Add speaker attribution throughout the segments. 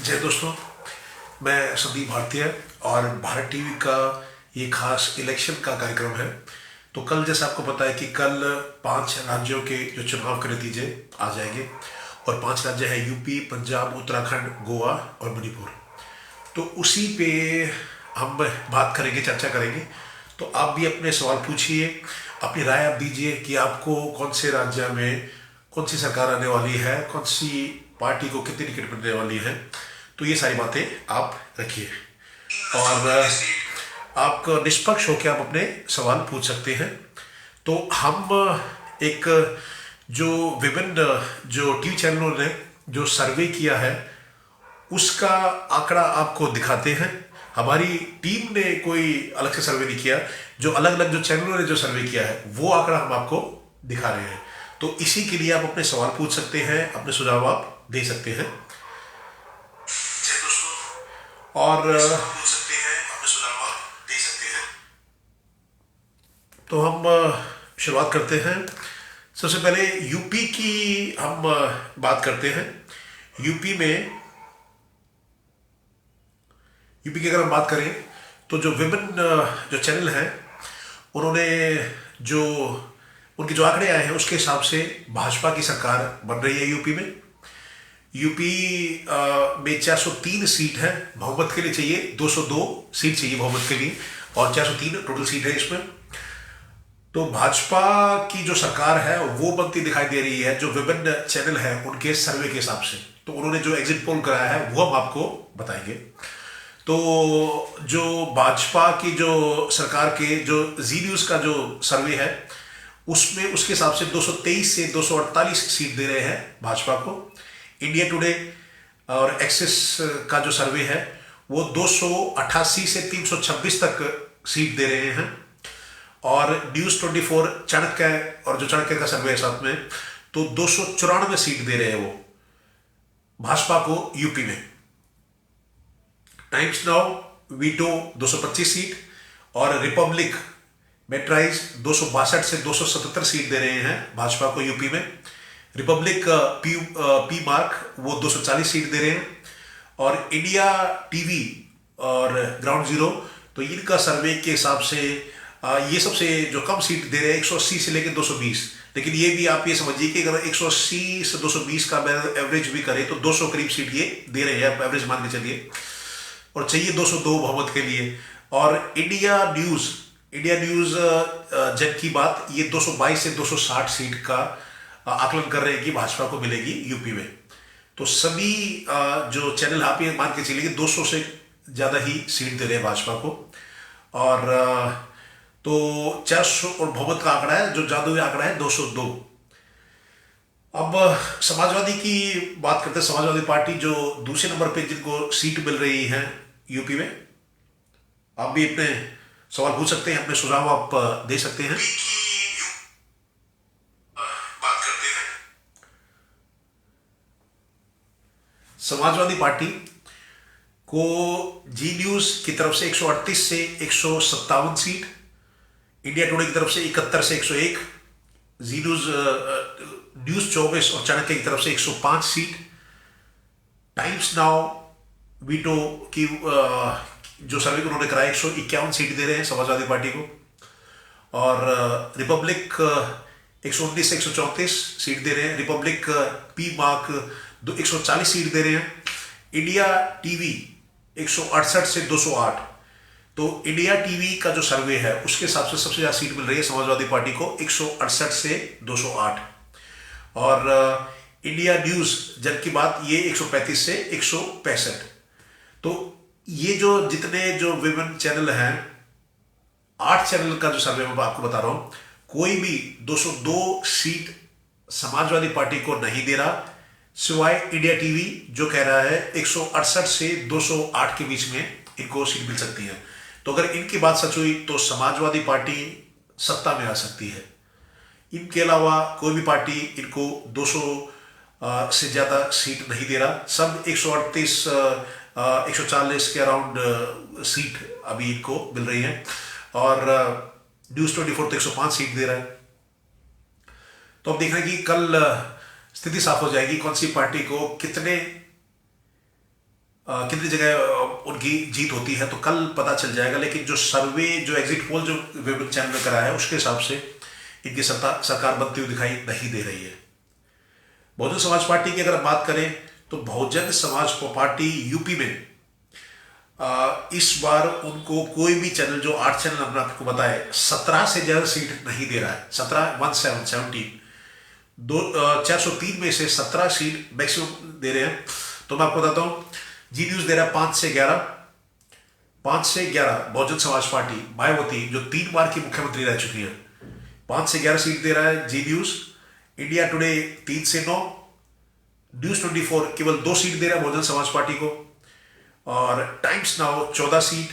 Speaker 1: जय दोस्तों, मैं संदीप भारतीय और भारत टीवी का ये खास इलेक्शन का कार्यक्रम है। तो कल जैसे आपको पता है कि कल 5 राज्यों के जो चुनाव के नतीजे आ जाएंगे और 5 राज्य हैं यूपी, पंजाब, उत्तराखंड, गोवा और मणिपुर। तो उसी पे हम बात करेंगे, चर्चा करेंगे। तो आप भी अपने सवाल पूछिए, अपनी राय आप दीजिए कि आपको कौन से राज्य में कौन सी सरकार आने वाली है, कौन सी पार्टी को कितनी टिकट मिलने वाली है। तो ये सारी बातें आप रखिए और आप निष्पक्ष होकर आप अपने सवाल पूछ सकते हैं। तो हम एक जो विभिन्न जो टीवी चैनलों ने जो सर्वे किया है उसका आंकड़ा आपको दिखाते हैं। हमारी टीम ने कोई अलग से सर्वे नहीं किया, जो अलग अलग जो चैनलों ने जो सर्वे किया है वो आंकड़ा हम आपको दिखा रहे हैं। तो इसी के लिए आप अपने सवाल पूछ सकते हैं, अपने सुझाव आप दे सकते हैं और पूछ सकते हैं, अपने सुझाव आप दे सकते हैं। तो हम शुरुआत करते हैं। सबसे पहले यूपी की हम बात करते हैं। यूपी की अगर हम बात करें तो जो विभिन्न जो चैनल हैं उन्होंने जो उनके जो आंकड़े आए हैं उसके हिसाब से भाजपा की सरकार बन रही है यूपी में। यूपी में 403 सीट है, बहुमत के लिए चाहिए 202 सीट चाहिए बहुमत के लिए और 403 टोटल सीट है इसमें। तो भाजपा की जो सरकार है वो बनती दिखाई दे रही है जो विभिन्न चैनल है उनके सर्वे के हिसाब से। तो उन्होंने जो एग्जिट पोल कराया है वो हम आपको बताएंगे। तो जो भाजपा की जो सरकार के जो जी न्यूज का जो सर्वे है उसमें उसके हिसाब से 223 से 248 सीट दे रहे हैं भाजपा को। इंडिया टुडे और एक्सिस का जो सर्वे है वो 288 से 326 तक सीट दे रहे हैं। और न्यूज 24 चाणक्य और जो चाणक्य का सर्वे है साथ में तो 294 सीट दे रहे हैं वो भाजपा को यूपी में। टाइम्स नाउ वीटो 225 सीट और रिपब्लिक मेट्राइज 262 से 277 सीट दे रहे हैं भाजपा को यूपी में। रिपब्लिक पी मार्क वो 240 सीट दे रहे हैं। और इंडिया टीवी और ग्राउंड जीरो तो इनका सर्वे के हिसाब से ये सबसे जो कम सीट दे रहे हैं 180 से लेकर 220। लेकिन ये भी आप ये समझिए कि अगर 180 से 220 का एवरेज भी करें तो 200 करीब सीट ये दे रहे हैं, एवरेज मान के चलिए, और चाहिए 202 बहुमत के लिए। और इंडिया न्यूज जन की बात ये 222 से 260 सीट का आकलन कर रहे हैं कि भाजपा को मिलेगी यूपी में। तो सभी जो चैनल आप ये मान के चलिए 200 से ज्यादा ही सीट दे रहे हैं भाजपा को। और तो 400 और बहुमत का आंकड़ा है, जो जादुई आंकड़ा है 202। अब समाजवादी की बात करते हैं। समाजवादी पार्टी जो दूसरे नंबर पे जिनको सीट मिल रही है यूपी में, आप भी अपने सवाल पूछ सकते हैं, अपने सुझाव आप दे सकते हैं। बात करते हैं समाजवादी पार्टी को जी न्यूज की तरफ से 138 से 157 सीट, इंडिया टुडे की तरफ से 71 से 101, जी न्यूज 24 और चाणक्य की तरफ से 105 सीट। टाइम्स नाउ वीटो की जो सर्वे उन्होंने कराया 151 सीट दे रहे हैं समाजवादी पार्टी को। और रिपब्लिक 119 से 134 सीट दे रहे हैं। रिपब्लिक पी मार्क 140 सीट दे रहे हैं। इंडिया टीवी 168 से 208। तो इंडिया टीवी का जो सर्वे है उसके हिसाब से सबसे ज्यादा सीट मिल रही है समाजवादी पार्टी को 168 से 208। और इंडिया न्यूज जन की बात ये 135 से 165। तो ये जो जितने जो विभिन्न चैनल हैं, 8 चैनल का जो सर्वे मैं आपको बता रहा हूं, कोई भी 202 सीट समाजवादी पार्टी को नहीं दे रहा, सिवाय इंडिया टीवी जो कह रहा है 168 से 208 के बीच में इनको सीट मिल सकती है। तो अगर इनकी बात सच हुई तो समाजवादी पार्टी सत्ता में आ सकती है। इनके अलावा कोई भी पार्टी इनको 200 से ज्यादा सीट नहीं दे रहा। सब 138 140 के अराउंड सीट अभी इनको मिल रही है। और न्यूज 24 तो 105 सीट दे रहा है। तो अब देख रहे हैं कि कल स्थिति साफ हो जाएगी कौन सी पार्टी को कितने कितनी जगह उनकी जीत होती है तो कल पता चल जाएगा। लेकिन जो सर्वे, जो एग्जिट पोल जो विभिन्न चैनल में कराया है, उसके हिसाब से इनकी सरकार बनती हुई दिखाई नहीं दे रही है। बहुजन समाज पार्टी की अगर बात करें तो बहुजन समाज पार्टी यूपी में इस बार उनको कोई भी चैनल, जो 8 चैनल हमने आपको बताए, 17 से ज्यादा सीट नहीं दे रहा है। 17 403 में से 17 सीट मैक्सिमम दे रहे हैं। तो मैं आपको बताता हूं, जी न्यूज दे रहा है 5 से 11, 5 से 11। बहुजन समाज पार्टी मायावती जो 3 बार की मुख्यमंत्री रह चुकी है, 5 से 11 सीट दे रहा है जी न्यूज। इंडिया टुडे 3 से 9, न्यूज 24 केवल 2 सीट दे रहा है बहुजन समाज पार्टी को, और टाइम्स नाउ 14 सीट,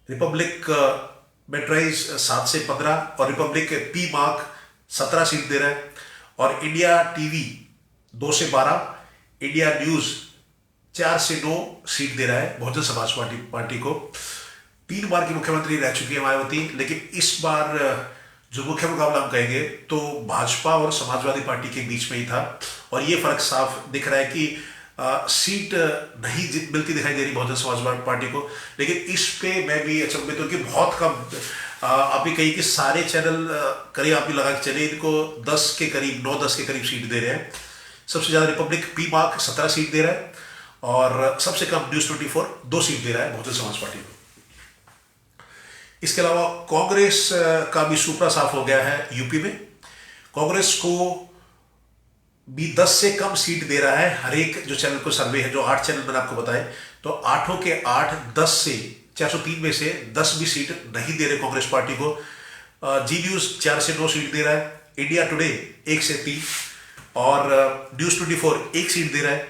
Speaker 1: रिपब्लिक मेट्राइज 7 से 15, और रिपब्लिक पी मार्क 17 सीट दे रहा है, और इंडिया टीवी 2 से 12, इंडिया न्यूज 4 से 9 सीट दे रहा है बहुजन समाज पार्टी को। 3 बार की मुख्यमंत्री रह चुकी है मायावती, लेकिन इस बार जो मुख्य मुकाबला हम कहेंगे तो भाजपा और समाजवादी पार्टी के बीच में ही था, और ये फर्क साफ दिख रहा है कि सीट नहीं मिलती दिखाई दे रही बहुजन समाजवादी पार्टी को। लेकिन इस पे मैं भी अचंभित हूं कि बहुत कम, आप ही कही कि सारे चैनल करीब आप ही लगा के चले, इनको 10 के करीब, 9-10 के करीब सीट दे रहे हैं। सबसे ज्यादा रिपब्लिक पी मार्क 17 सीट दे रहा है, और सबसे कम न्यूज 24 2 सीट दे रहा है बहुजन समाज पार्टी को। इसके अलावा कांग्रेस का भी सूपड़ा साफ हो गया है यूपी में। कांग्रेस को भी 10 से कम सीट दे रहा है हर एक जो चैनल को सर्वे है, जो 8 चैनल मैंने आपको बताए, तो 8 के 8, 10 से 403 में से 10 भी सीट नहीं दे रहे कांग्रेस पार्टी को। जी न्यूज 4 से 9 सीट दे रहा है, इंडिया टुडे 1 से 3, और न्यूज 24 1 सीट दे रहा है,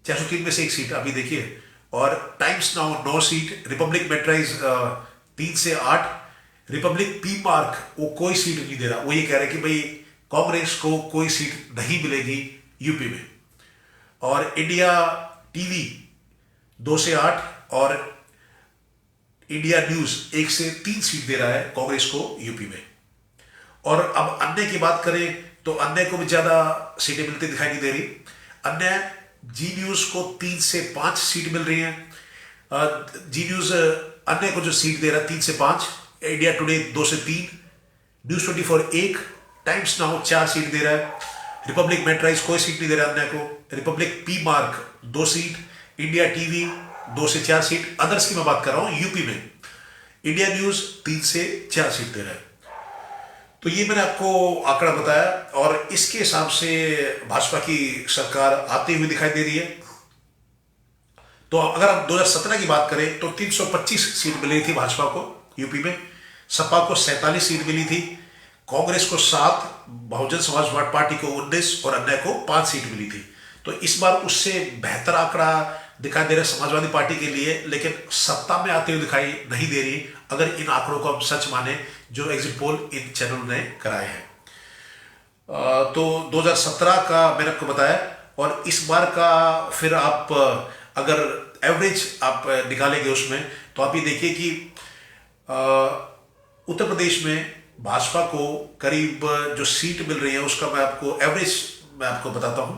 Speaker 1: 403 में से 1 सीट अभी देखिए, और टाइम्स नाउ 9 सीट, रिपब्लिक मेट्राइज 3 से 8, रिपब्लिक पी मार्क वो कोई सीट नहीं दे रहा। वो ये कह रहे हैं कि भाई कांग्रेस को कोई सीट नहीं मिलेगी यूपी में, और इंडिया टीवी 2 से 8 और इंडिया न्यूज 1 से 3 सीट दे रहा है कांग्रेस को यूपी में। और अब अन्य की बात करें तो अन्य को भी ज्यादा सीटें मिलती दिखाई नहीं दे रही। अन्य जी न्यूज को 3 से 5 सीट मिल रही है। जी न्यूज अन्य को जो सीट दे रहा है 3 से 5, इंडिया टुडे 2 से 3, न्यूज 24 1, टाइम्स नाउ 4 सीट दे रहा है, रिपब्लिक मेट्राइज कोई सीट नहीं दे रहा अन्य को, Republic P mark 2 seat, India TV 2 से 4 सीट। अदर्स की मैं बात कर रहा हूं यूपी में, इंडिया न्यूज 3 से 4 सीट दे रहा है। तो ये मैंने आपको आंकड़ा बताया, और इसके हिसाब से भाजपा की सरकार आती हुई दिखाई दे रही है। तो अगर हम 2017 की बात करें तो 325 सीट मिली थी भाजपा को यूपी में, सपा को 47 सीट मिली थी, कांग्रेस को 7, बहुजन समाज पार्टी को 19 और अन्य को 5 सीट मिली थी। तो इस बार उससे बेहतर आंकड़ा दिखाई दे रहा है समाजवादी पार्टी के लिए, लेकिन सत्ता में आते हुए दिखाई नहीं दे रही अगर इन आंकड़ों को हम सच माने जो एग्जिट पोल इन चैनलों ने कराए हैं। तो 2017 का मैंने आपको बताया, और इस बार का फिर आप अगर एवरेज आप निकालेंगे उसमें, तो आप ये देखिए कि उत्तर प्रदेश में भाजपा को करीब जो सीट मिल रही है उसका मैं आपको एवरेज मैं आपको बताता हूं।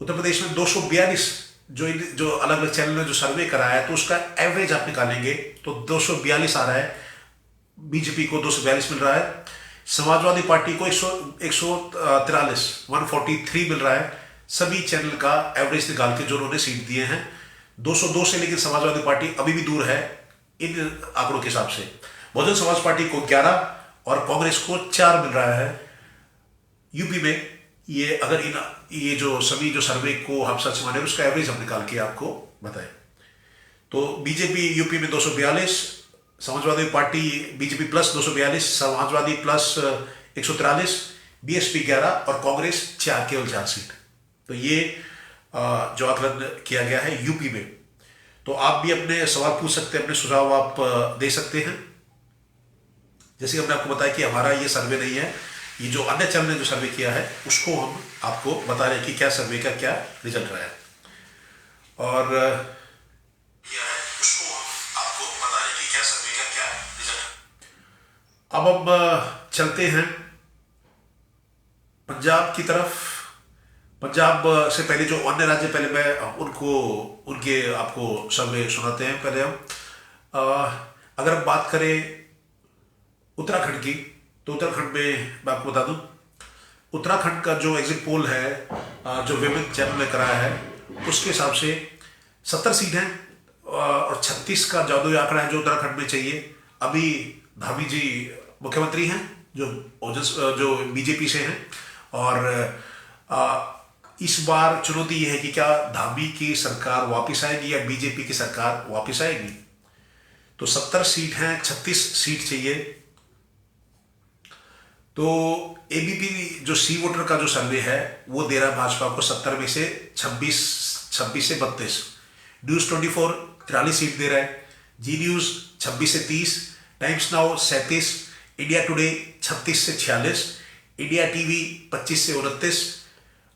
Speaker 1: उत्तर प्रदेश में 242 जो अलग अलग चैनल ने जो सर्वे कराया है, तो उसका एवरेज आप निकालेंगे तो 242 आ रहा है, बीजेपी को 242 मिल रहा है, समाजवादी पार्टी को 143 143 मिल रहा है। सभी चैनल का एवरेज निकाल के जो उन्होंने सीट दिए हैं 202 से, लेकिन समाजवादी पार्टी अभी भी दूर है इन आंकड़ों के हिसाब से। बहुजन समाज पार्टी को 11 और कांग्रेस को 4 मिल रहा है यूपी में। ये अगर ये जो सभी जो सर्वे को हम सच माने उसका एवरेज हम निकाल के आपको बताएं, तो बीजेपी यूपी में 242, Samajwadi party BJP plus 242, Samajwadi plus 143, BSP 11 और कांग्रेस 4, केवल 4 सीट। तो ये जो आकलन किया गया है यूपी में। तो आप भी अपने सवाल पूछ सकते हैं, अपने सुझाव आप दे सकते हैं। जैसे हमने आपको बताया कि हमारा ये सर्वे नहीं है, ये जो अन्य चैनल ने जो सर्वे किया है उसको हम आपको बता रहे हैं कि क्या सर्वे का क्या रिजल्ट रहा है, और क्या है उसको हम आपको बता रहे हैं कि क्या सर्वे का क्या रिजल्ट। अब हम चलते हैं पंजाब की तरफ। पंजाब से पहले जो अन्य राज्य, पहले मैं उनको उनके आपको सर्वे सुनाते हैं। पहले हम अगर हम बात करें उत्तराखंड की, तो उत्तराखंड में मैं आपको बता दूं, उत्तराखंड का जो एग्जिट पोल है जो विभिन्न चैनल ने कराया है, उसके हिसाब से 70 सीट हैं और 36 का जादुई आंकड़ा है जो उत्तराखंड में चाहिए। अभी धामी जी मुख्यमंत्री हैं जो बीजेपी से हैं, और इस बार चुनौती यह है कि क्या धामी की सरकार वापस आएगी या बीजेपी की सरकार वापस आएगी। तो 70 सीट हैं, 36 सीट चाहिए। तो एबीपी जो सी वोटर का जो सर्वे है वो दे रहा है भाजपा को 70 में से 26 से 32। न्यूज 24 43 सीट दे रहा है, जी न्यूज 26 से 30, टाइम्स नाउ 37, इंडिया टुडे 36 से 46, इंडिया टीवी 25 से 29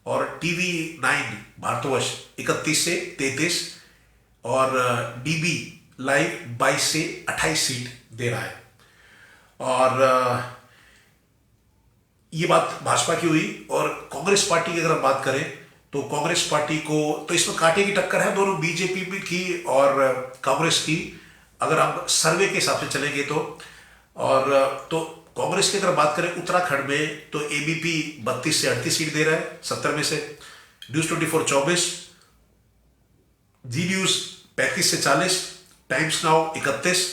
Speaker 1: और टीवी 9 भारतवर्ष 31 से 33 और डीबी लाइव 22 से 28 सीट दे रहा है। और ये बात भाजपा की हुई। और कांग्रेस पार्टी की अगर हम बात करें तो कांग्रेस पार्टी को तो इसमें कांटे की टक्कर है दोनों बीजेपी की और कांग्रेस की, अगर हम सर्वे के हिसाब से चलेंगे तो। और तो कांग्रेस की अगर बात करें उत्तराखंड में तो एबीपी 32 से 38 सीट दे रहा है 70 में से, न्यूज 24 24, जी न्यूज 35 से 40, टाइम्स नाउ 31,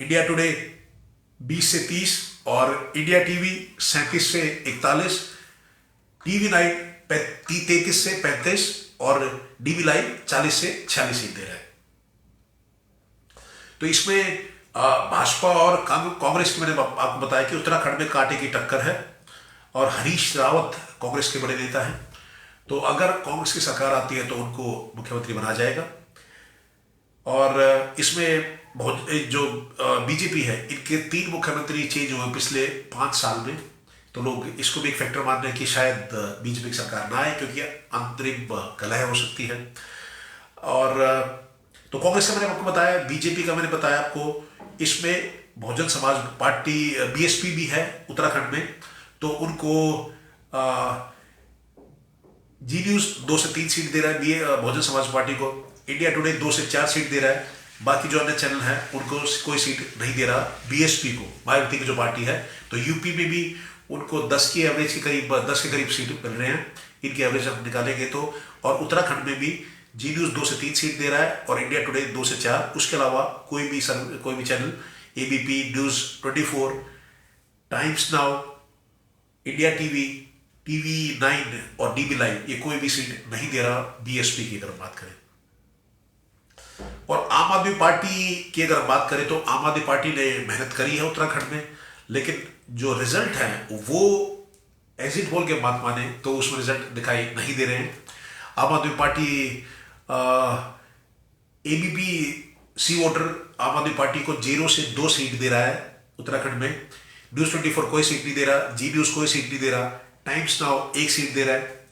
Speaker 1: इंडिया टुडे 20 से 30 और इंडिया टीवी 37 से 41, टीवी 9 33 से 35 और डीबी लाइव 40 से 46 सीट दे रहा है। तो इसमें भाजपा और कांग्रेस की, मैंने आपको बताया कि उत्तराखंड में कांटे की टक्कर है और हरीश रावत कांग्रेस के बड़े नेता हैं। तो अगर कांग्रेस की सरकार आती है तो उनको मुख्यमंत्री बनाया जाएगा। और इसमें बहुत जो बीजेपी है, इनके 3 मुख्यमंत्री चेंज हुए पिछले 5 साल में, तो लोग इसको भी एक फैक्टर मान रहे हैं कि शायद बीजेपी की सरकार ना आए क्योंकि अंतरिम कलह हो सकती है। और तो कांग्रेस का मैंने आपको बताया, बीजेपी का मैंने बताया आपको। इसमें बहुजन समाज पार्टी बीएसपी भी है उत्तराखंड में, तो उनको जी न्यूज 2 से 3 सीट दे रहा है बहुजन समाज पार्टी को, इंडिया टुडे 2 से 4 सीट दे रहा है, बाकी जो अन्य चैनल हैं उनको कोई सीट नहीं दे रहा बीएसपी को, मायावती की जो पार्टी है। तो यूपी में भी उनको 10 की एवरेज के करीब 10 के करीब सीट मिल रहे हैं, इनकी एवरेज हम निकालेंगे तो। और उत्तराखंड में भी जी न्यूज 2 से 3 सीट दे रहा है और इंडिया टुडे 2 से 4। उसके अलावा कोई भी channel ABP, news 24, times now, India TV, TV 9 और डीबी लाइव, ये कोई भी सीट नहीं दे रहा बीएसपी की अगर बात करें। और आम आदमी पार्टी की अगर बात करें तो आम आदमी पार्टी ने मेहनत करी है उत्तराखंड में, लेकिन जो रिजल्ट है वो एग्जिट पोल के बात माने तो उसमें रिजल्ट दिखाई नहीं दे रहे हैं। आम आदमी पार्टी एबीपी सी वोटर आम आदमी पार्टी को 0 से 2 सीट दे रहा है उत्तराखंड में, न्यूज 24 कोई सीट नहीं दे रहा, जी न्यूज कोई सीट नहीं दे रहा, टाइम्स नाउ 1 सीट दे रहा है,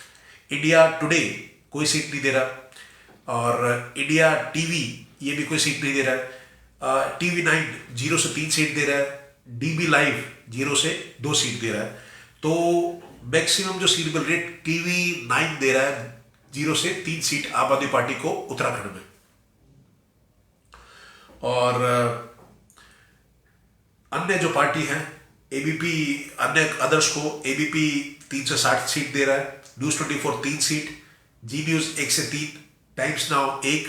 Speaker 1: इंडिया टुडे कोई सीट नहीं दे रहा और इंडिया टीवी ये भी कोई सीट नहीं दे रहा है, टीवी 9 0 से 3 सीट दे रहा है, डीबी लाइव 0 से 2 सीट दे रहा है। तो मैक्सिमम जो सीट मिल रही है टीवी 9 दे रहा है 0 से 3 सीट आम आदमी पार्टी को उत्तराखंड में। और अन्य जो पार्टी है एबीपी, अन्य अदर्स को एबीपी 3 से 60 सीट दे रहा है, न्यूज 24 3 सीट, जी न्यूज 1 से 3, टाइम्स नाउ 1,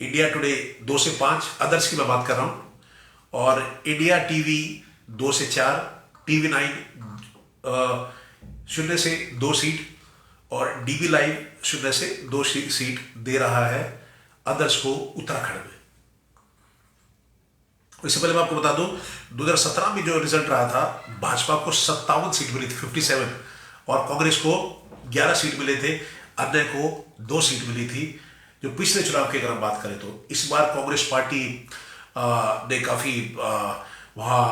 Speaker 1: इंडिया टुडे 2 से 5, अदर्स की मैं बात कर रहा हूं, और इंडिया टीवी 2 से 4, टीवी 9 0 से 2 सीट और डीबी लाइव 0 से 2 सीट दे रहा है अदर्स को उत्तराखंड में। इससे पहले मैं आपको बता दूं 2017 में जो रिजल्ट रहा था, भाजपा को 57 सीट मिली थी 57 और कांग्रेस को 11 सीट मिले थे, अन्य को 2 सीट मिली थी। जो पिछले चुनाव की अगर हम बात करें तो इस बार कांग्रेस पार्टी ने काफी वहां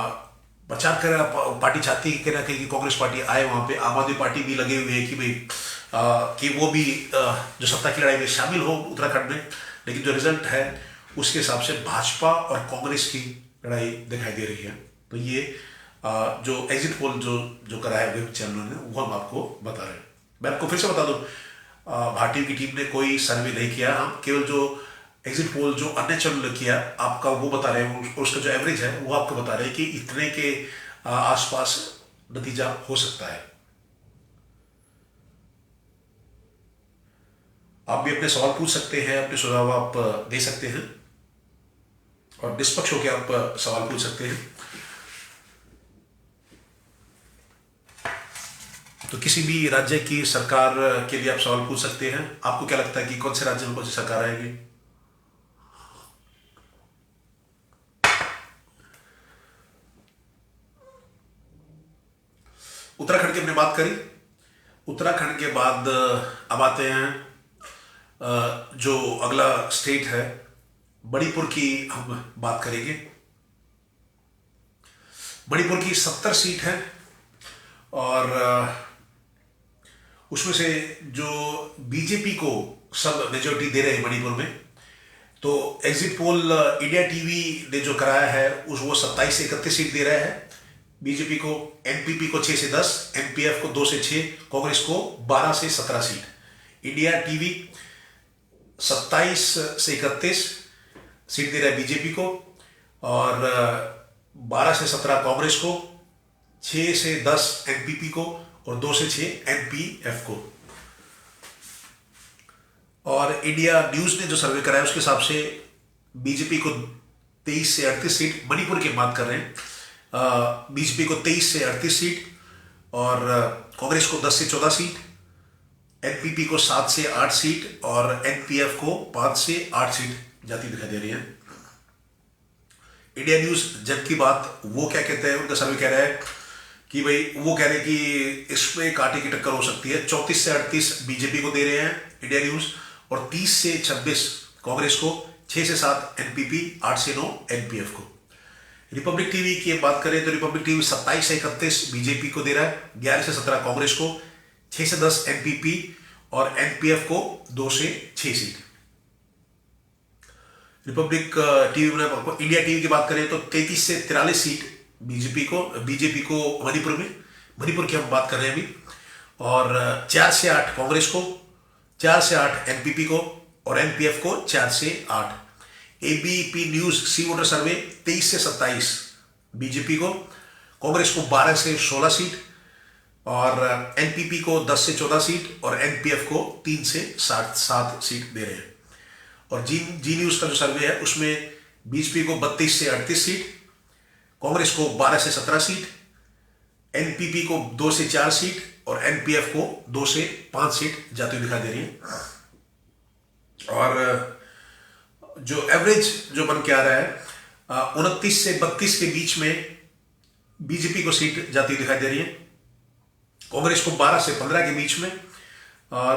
Speaker 1: प्रचार कर, पार्टी चाहती है कि कांग्रेस पार्टी आए वहां पे, आम आदमी पार्टी भी लगे हुए हैं कि भाई कि वो भी जो सत्ता की लड़ाई में शामिल हो उत्तराखंड में। लेकिन जो रिजल्ट है उसके हिसाब से भाजपा और कांग्रेस की लड़ाई दिखाई दे रही है। तो ये जो एग्जिट पोल जो कराया विभिन्न चैनलों ने वो हम आपको बता रहे हैं। मैं आपको फिर से बता दूं, भाटी की टीम ने कोई सर्वे नहीं किया। हम केवल जो एग्जिट पोल जो अन्य चैनल ने किया आपका वो बता रहे हैं, उसका जो एवरेज है वो आपको बता रहे हैं कि इतने के आसपास नतीजा हो सकता है। आप भी अपने सवाल पूछ सकते हैं, अपने सुझाव आप दे सकते हैं और निष्पक्ष होकर आप सवाल पूछ सकते हैं। तो किसी भी राज्य की सरकार के लिए आप सवाल पूछ सकते हैं। आपको क्या लगता है कि कौन से राज्य में कौन सी सरकार आएगी? उत्तराखंड की हमने बात करी। उत्तराखंड के बाद अब आते हैं जो अगला स्टेट है मणिपुर की हम बात करेंगे। मणिपुर की 70 सीट है और उसमें से जो बीजेपी को सब मेजोरिटी दे रहे हैं मणिपुर में, तो एग्जिट पोल इंडिया टीवी ने जो कराया है उस वो 27 से 31 सीट दे रहा है बीजेपी को, एनपीपी को 6 से 10, एनपीएफ को 2 से 6, कांग्रेस को 12 से 17 सीट। इंडिया टीवी 27 से 31 सीट दे रहा है बीजेपी को और 12 से 17 कांग्रेस को, 6 से 10 एनपीपी को और 2 से 6 एनपीएफ को। और इंडिया न्यूज ने जो सर्वे कराया उसके हिसाब से बीजेपी को 23 से 38 सीट, मणिपुर की बात कर रहे हैं, बीजेपी को 23 से 38 सीट और कांग्रेस को 10 से 14 सीट, एनपीपी को 7 से 8 सीट और एनपीएफ को 5 से 8 सीट जाती दिखाई दे रही है। इंडिया न्यूज जन की बात वो क्या कहते हैं, उनका सर्वे कह रहा है कि भाई वो कह रहे हैं कि इसमें कांटे की टक्कर हो सकती है। 34 से 38 बीजेपी को दे रहे हैं इंडिया न्यूज और 30 से 26 कांग्रेस को, 6 से 7 एनपीपी, 8 से 9 एनपीएफ को। रिपब्लिक टीवी की बात करें तो रिपब्लिक टीवी 27 से 31 बीजेपी को दे रहा है, 11 से 17 कांग्रेस को, 6 से 10 एनपीपी और एनपीएफ को 2 से 6 सीट। रिपब्लिक टीवी में इंडिया टीवी की बात करें तो 33 से 43 सीट बीजेपी को मणिपुर की हम बात कर रहे हैं अभी, और 4 से 8 कांग्रेस को, 4 से 8 एनपीपी को और एनपीएफ को 4 से 8। एबीपी न्यूज सी वोटर सर्वे 23 से 27 बीजेपी को, कांग्रेस को 12 से 16 सीट और एनपीपी को 10 से 14 सीट और एनपीएफ को 3 से 7 सीट दे रहे हैं। और जी न्यूज का जो सर्वे है उसमें बीजेपी को 32 से 38 सीट, कांग्रेस को 12 से 17 सीट, एनपीपी को 2 से 4 सीट और एनपीएफ को 2 से 5 सीट जाती हुई दिखाई दे रही है। और जो एवरेज जो बन के आ रहा है 29 से 32 के बीच में बीजेपी को सीट जाती हुई दिखाई दे रही है, कांग्रेस को 12 से 15 के बीच में और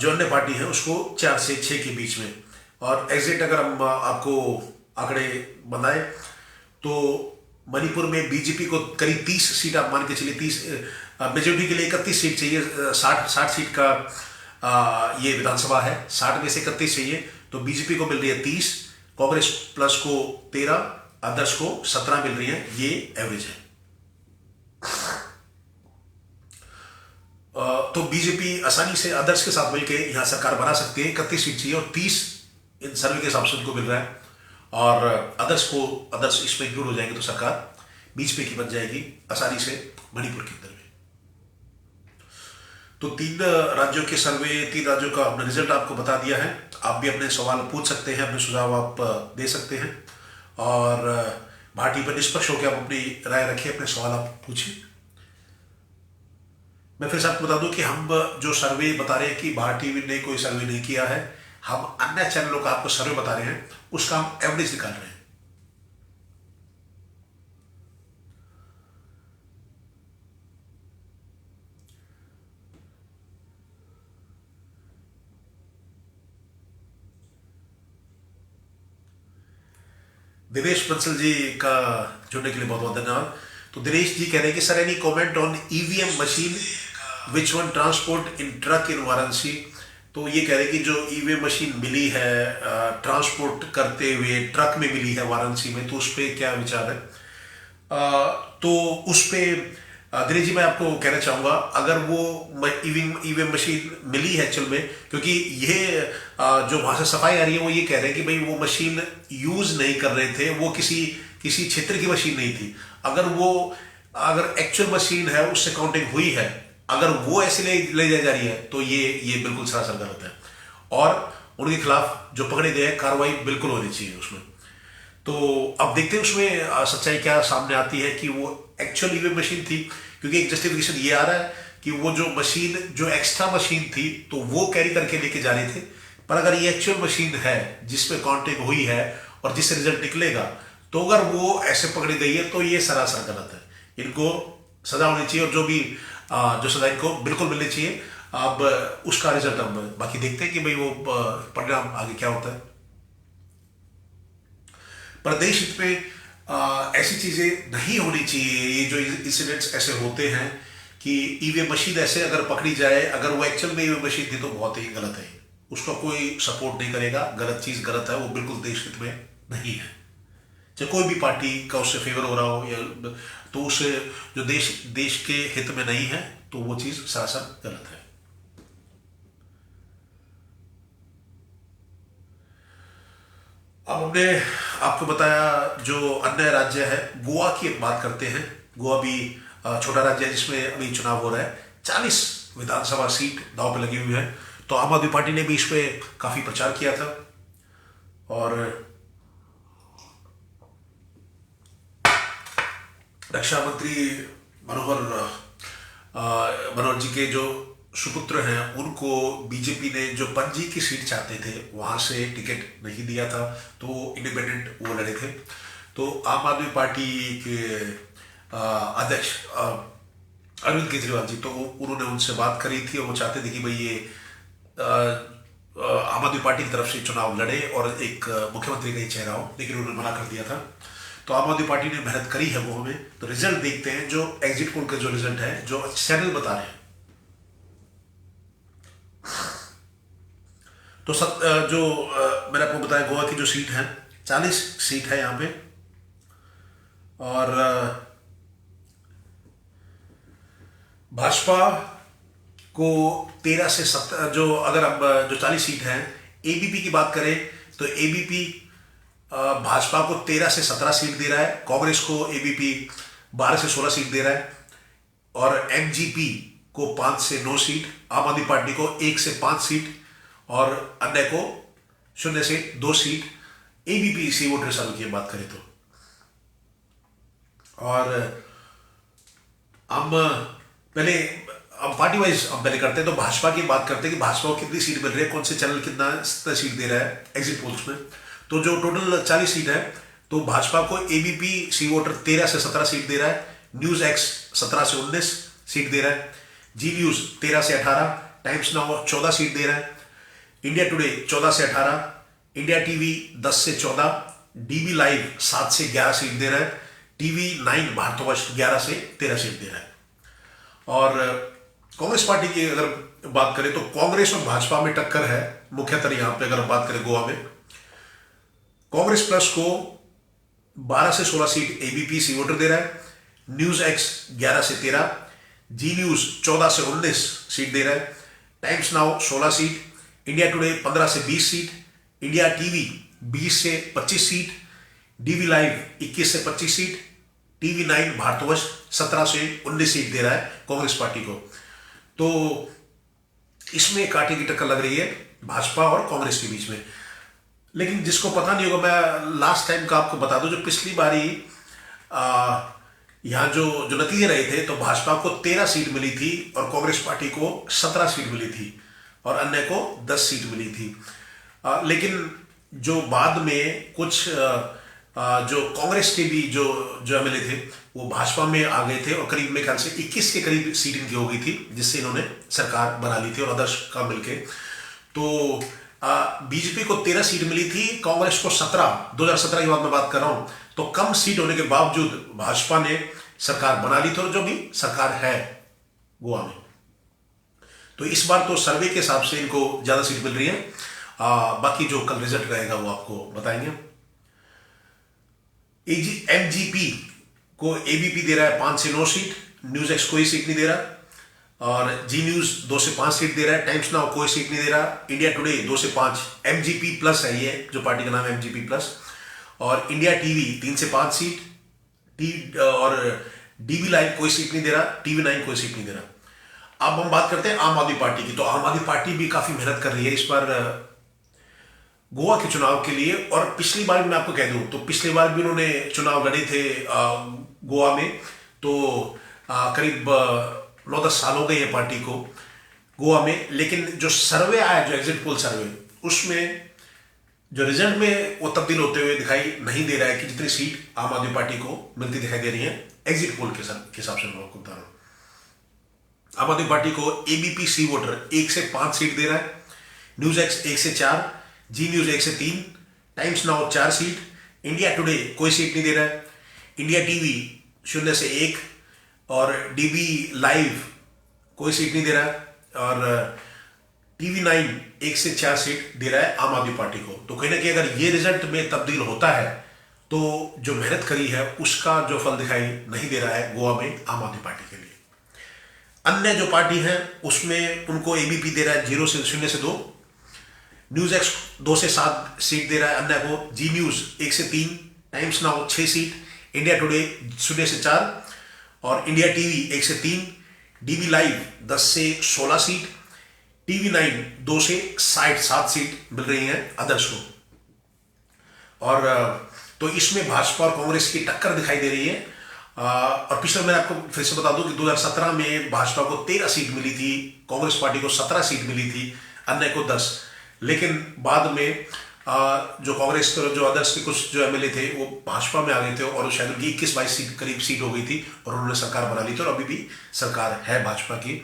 Speaker 1: जो अन्य पार्टी है उसको 4 से 6 के बीच में। और एग्जैक्ट अगर हम आपको आंकड़े बताएं तो मणिपुर में बीजेपी को करीब 30 सीट आप मान के चलिए, 30 मेजोरिटी के लिए 31 सीट चाहिए, 60 सीट का ये विधानसभा है, 60 में से 31 चाहिए, तो बीजेपी को मिल रही है 30, कांग्रेस प्लस को 13, अदर्स को 17 मिल रही है। ये एवरेज है। तो बीजेपी आसानी से अदर्स के साथ मिलकर यहां सरकार बना सकती है। 31 सीट चाहिए और 30 इन सर्वे के हिसाब से उनको मिल रहा है और अदर्स इसमें इंक्लूड हो जाएंगे तो सरकार बीजेपी की बन जाएगी आसानी से मणिपुर के अंदर में। तो 3 राज्यों के सर्वे, 3 राज्यों का हमने रिजल्ट आपको बता दिया है। आप भी अपने सवाल पूछ सकते हैं, अपने सुझाव आप दे सकते हैं और भाटी पर निष्पक्ष होकर आप अपनी राय रखिए, अपने सवाल आप पूछिए। मैं फिर से आपको बता दूं कि हम जो सर्वे बता रहे हैं कि भारती ने कोई सर्वे नहीं किया है, हम अन्य चैनलों का आपको सर्वे बता रहे हैं, उसका हम एवरेज निकाल रहे हैं। दिनेश बंसल जी का जुड़ने के लिए बहुत बहुत धन्यवाद। तो दिनेश जी कह रहे हैं कि sir any comment on EVM machine which one transport in truck in Varanasi. तो ये कह रहे हैं कि जो ईवीएम मशीन मिली है ट्रांसपोर्ट करते हुए ट्रक में मिली है वाराणसी में, तो उस पर क्या विचार है। तो उस पर दिनेश जी, मैं आपको कहना चाहूंगा, अगर वो ईवीएम मशीन मिली है एक्चुअल में, क्योंकि ये जो वहां से सफाई आ रही है वो ये कह रहे हैं कि भाई वो मशीन यूज नहीं कर रहे थे, वो किसी किसी क्षेत्र की मशीन नहीं थी। अगर एक्चुअल मशीन है उससे काउंटिंग हुई है, अगर वो ऐसे ले जाई जा रही है, तो ये बिल्कुल सरासर गलत है, और उनके खिलाफ जो पकड़े गए कार्रवाई बिल्कुल होनी चाहिए उसमें। तो अब देखते हैं उसमें सच्चाई क्या सामने आती है कि वो एक्चुअल ईवीएम मशीन थी, क्योंकि एक जस्टिफिकेशन ये आ रहा है कि वो जो मशीन, जो एक्स्ट्रा मशीन थी, तो वो कैरी करके लेके जा रहे थे। पर अगर ये एक्चुअल मशीन है जिसमें काउंटिंग हुई है और जिससे रिजल्ट निकलेगा, तो अगर वो ऐसे पकड़ी गई है तो ये सरासर गलत है। इनको सजा होनी चाहिए, और जो सजा इनको बिल्कुल मिलनी चाहिए। अब उसका रिजल्ट हम बाकी देखते हैं कि भाई वो परिणाम आगे क्या होता है। पर देश हित में ऐसी चीजें नहीं होनी चाहिए। ये जो इंसिडेंट्स ऐसे होते हैं कि ईवीएम मशीन ऐसे अगर पकड़ी जाए, अगर वो एक्चुअल में ईवीएम मशीन थी, तो बहुत ही गलत है। उसका कोई सपोर्ट नहीं करेगा, गलत चीज गलत है, वो बिल्कुल देश हित में नहीं है। चाहे कोई भी पार्टी का उससे फेवर हो रहा हो, या तो उससे जो देश के हित में नहीं है, तो वो चीज सरासर गलत है। अब हमने आपको बताया जो अन्य राज्य है, गोवा की एक बात करते हैं। गोवा भी छोटा राज्य है जिसमें अभी चुनाव हो रहा है। 40 विधानसभा सीट दांव पे लगी हुई है। तो आम आदमी पार्टी ने भी इस पे काफी प्रचार किया था, और रक्षा मंत्री मनोहर मनोहर जी के जो सुपुत्र हैं, उनको बीजेपी ने जो पणजी की सीट चाहते थे वहां से टिकट नहीं दिया था, तो इंडिपेंडेंट वो लड़े थे। तो आम आदमी पार्टी के अध्यक्ष अरविंद केजरीवाल जी, तो उन्होंने उनसे बात करी थी, और वो चाहते थे कि भाई ये आम आदमी पार्टी की तरफ से चुनाव लड़े और एक मुख्यमंत्री का ही चेहरा हो, लेकिन उन्होंने मना कर दिया था। तो आम आदमी पार्टी ने मेहनत करी है वो हमें। तो रिजल्ट देखते हैं, जो एग्जिट पोल का जो रिजल्ट है, जो चैनल बता रहे हैं। तो मैंने आपको बताया, गोवा की जो सीट है, 40 सीट है यहाँ पे, और भाजपा को 13 से 17, जो अगर अब जो 40 सीट है, एबीपी की बात करें तो एबीपी भाजपा को 13 से 17 सीट दे रहा है, कांग्रेस को एबीपी 12 से 16 सीट दे रहा है, और एमजीपी को 5 से 9 सीट, आम आदमी पार्टी को 1 से 5 सीट, और अन्य को 0 से 2 सीट। एबीपी सी वोटर सर्वे की बात करें तो, और हम पार्टी वाइज हम पहले करते हैं। तो भाजपा की बात करते हैं कि भाजपा को कितनी सीट मिल रही है, कौन से चैनल कितना सीट दे रहा है एग्जिट पोल्स में। तो जो टोटल 40 सीट है, तो भाजपा को एबीपी सी वोटर 13 से 17 सीट दे रहा है, न्यूज एक्स 17 से 19 सीट दे रहा है, जी न्यूज 13 से 18, टाइम्स नाउ 14 सीट दे रहा है, इंडिया टुडे 14 से 18, इंडिया टीवी 10 से 14, डीबी लाइव 7 से 11 सीट दे रहा है, टीवी 9 भारतवर्ष 11 से 13 सीट दे रहा है। और कांग्रेस पार्टी की अगर बात करें तो कांग्रेस और भाजपा में टक्कर है मुख्यतः। यहां पे अगर बात करें गोवा में, कांग्रेस प्लस को 12 से 16 सीट एबीपी सी वोटर दे रहा है, न्यूज एक्स 11 से 13, जी न्यूज 14 से 19 सीट दे रहा है, times now 16 seat, India today 15 से 20 सीट, इंडिया टीवी 20 से 25 सीट, डीवी लाइव 21 से 25 सीट, टीवी 9 भारतवर्ष 17 से 19 सीट दे रहा है कांग्रेस पार्टी को। तो इसमें कांटे की टक्कर लग रही है भाजपा और कांग्रेस के बीच में। लेकिन जिसको पता नहीं होगा, मैं लास्ट टाइम का आपको बता दूं, जो पिछली बारी यहां जो नतीजे रहे थे, तो भाजपा को 13 सीट मिली थी और कांग्रेस पार्टी को 17 सीट मिली थी, और अन्य को 10 सीट मिली थी। लेकिन जो बाद में कुछ जो कांग्रेस के भी जो एमएलए थे, वो भाजपा में आ गए थे, और करीब मेरे ख्याल से 21 के करीब सीट इनकी हो गई थी, जिससे इन्होंने सरकार बना ली थी, और अदर्श का मिलके। तो बीजेपी को 13 सीट मिली थी, कांग्रेस को 17, 2017 की बात मैं बात कर रहा हूं। तो कम सीट होने के बावजूद भाजपा ने सरकार बना ली थी, और जो भी सरकार है गोवा में। तो इस बार तो सर्वे के हिसाब से इनको ज्यादा सीट मिल रही है। बाकी जो कल रिजल्ट रहेगा वो आपको बताएंगे। एमजीपी को एबीपी दे रहा है 5 से 9 सीट, न्यूज एक्स कोई सीट नहीं दे रहा, और जी न्यूज 2 से 5 सीट दे रहा है, टाइम्स नाउ कोई सीट नहीं दे रहा, इंडिया टुडे 2 से 5, एमजीपी प्लस है ये जो पार्टी का नाम है एमजीपी प्लस, और इंडिया टीवी 3 से 5 सीट, और डीबी लाइव कोई सीट नहीं दे रहा, टीवी 9 कोई सीट नहीं दे रहा। अब हम बात करते हैं आम आदमी पार्टी की। तो आम आदमी पार्टी भी काफी मेहनत कर रही है इस बार गोवा के चुनाव के लिए, और पिछली बार मैं आपको कह दूं तो पिछली बार भी उन्होंने चुनाव लड़े थे गोवा में, तो करीब 9-10 साल हो गए ये पार्टी को गोवा में। लेकिन जो सर्वे आया, जो एग्जिट पोल सर्वे, उसमें जो रिजल्ट में वो तब्दील होते हुए दिखाई नहीं दे रहा है कि जितनी सीट आम आदमी पार्टी को मिलती दिखाई दे रही है एग्जिट पोल के हिसाब से। मैं आपको बता रहा हूं, आम आदमी पार्टी को एबीपी सी वोटर 1 से 5 सीट दे रहा है, न्यूज एक्स 1 से 4, जी न्यूज 1 से 3, times now 4 seat, India today कोई सीट नहीं दे रहा है, इंडिया टीवी 0 से 1, और डीबी लाइव कोई सीट नहीं दे रहा है, और टीवी 9 1 से 4 सीट दे रहा है आम आदमी पार्टी को। तो कहीं ना कहीं अगर ये रिजल्ट में तब्दील होता है तो जो मेहनत करी है उसका जो फल दिखाई नहीं दे रहा है गोवा में आम आदमी पार्टी के लिए। अन्य जो पार्टी है उसमें उनको एबीपी दे रहा है 0 से 2, न्यूज एक्स 2 से 7 सीट दे रहा है अन्य को, जी न्यूज 1 से 3, times now 6 seat, India today 0 से 4, और इंडिया टीवी 1 से 3, डीवी लाइव 10 से 16 सीट, टीवी 9 2 से 7 सीट मिल रही हैं अदर्स को। और तो इसमें भाजपा और कांग्रेस की टक्कर दिखाई दे रही है। और पिछले मैंने आपको फिर से बता दूं कि 2017 में भाजपा को 13 सीट मिली थी, कांग्रेस पार्टी को 17 सीट मिली थी, अन्य को 10। लेकिन बाद में जो कांग्रेस जो अदर्स के कुछ जो एमएलए थे वो भाजपा में आ गए थे, और शायद उनकी 21-22 सीट करीब सीट हो गई थी, और उन्होंने सरकार बना ली थी, और अभी भी सरकार है भाजपा की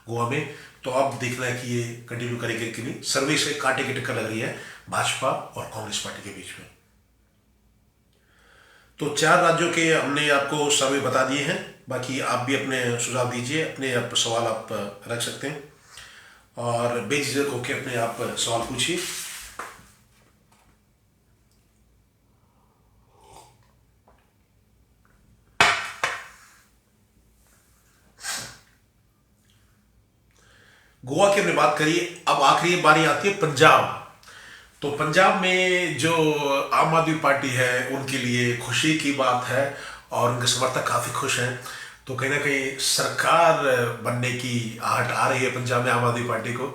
Speaker 1: गोवा में। तो अब देखना है कि ये कंटिन्यू करेंगे कि नहीं। सर्वे से कांटे की टक्कर लग रही है भाजपा और कांग्रेस पार्टी के बीच में। तो 4 राज्यों के हमने आपको सर्वे बता दिए हैं, बाकी आप भी अपने सुझाव दीजिए, अपने आप सवाल आप रख सकते हैं, और बेझिझक होकर अपने आप सवाल पूछिए। गोवा की हमने बात करी, अब आखिरी बारी आती है पंजाब। तो पंजाब में जो आम आदमी पार्टी है उनके लिए खुशी की बात है, और उनके समर्थक काफी खुश हैं। तो कहीं ना कहीं सरकार बनने की आहट आ रही है पंजाब में आम आदमी पार्टी को,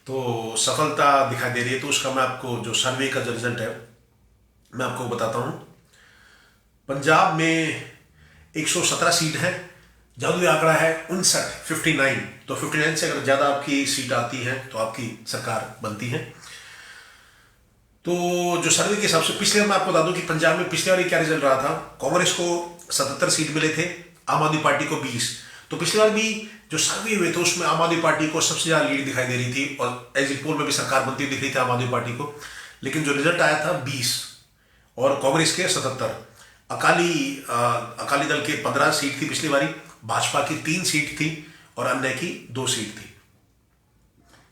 Speaker 1: तो सफलता दिखाई दे रही है। तो उसका मैं आपको जो सर्वे का जो रिजल्ट है मैं आपको बताता हूं। पंजाब में 117 सीट है, जादुई आंकड़ा है 59। तो 59 से अगर ज्यादा आपकी सीट आती है तो आपकी सरकार बनती है। तो जो सर्वे के हिसाब से पिछले मैं आपको बता दूं कि पंजाब में पिछले बार क्या रिजल्ट रहा था, कांग्रेस को 77 सीट मिले थे, आम आदमी पार्टी को 20। तो पिछली बार भी जो सर्वे हुए थे उसमें आम आदमी पार्टी को सबसे ज्यादा लीड दिखाई दे रही थी, और एग्जिट पोल में भी सरकार बनती दिख रही थी आम आदमी पार्टी को। लेकिन जो रिजल्ट आया था 20, और कांग्रेस के 77। अकाली दल के 15 सीट थी पिछली बारी, भाजपा की 3 सीट थी, और अन्य की 2 सीट थी।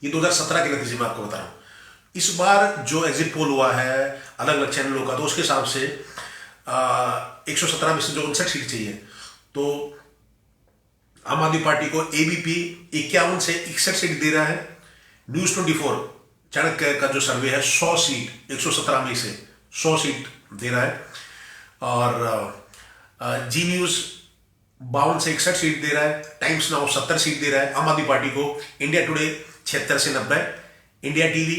Speaker 1: ये 2017 के नतीजे में आपको बता रहा हूं। इस बार जो एग्जिट पोल हुआ है अलग अलग चैनलों का, तो उसके हिसाब से 117 में से जो 59 सीट चाहिए, तो आम आदमी पार्टी को एबीपी 51 से 61 सीट दे रहा है। न्यूज 24 चाणक्य का जो सर्वे है 100 सीट, 117 में से 100 सीट दे रहा है, और जी न्यूज 52 से 61 सीट दे रहा है, टाइम्स नाउ 70 सीट दे रहा है आम आदमी पार्टी को, इंडिया टुडे 76 से 90, इंडिया टीवी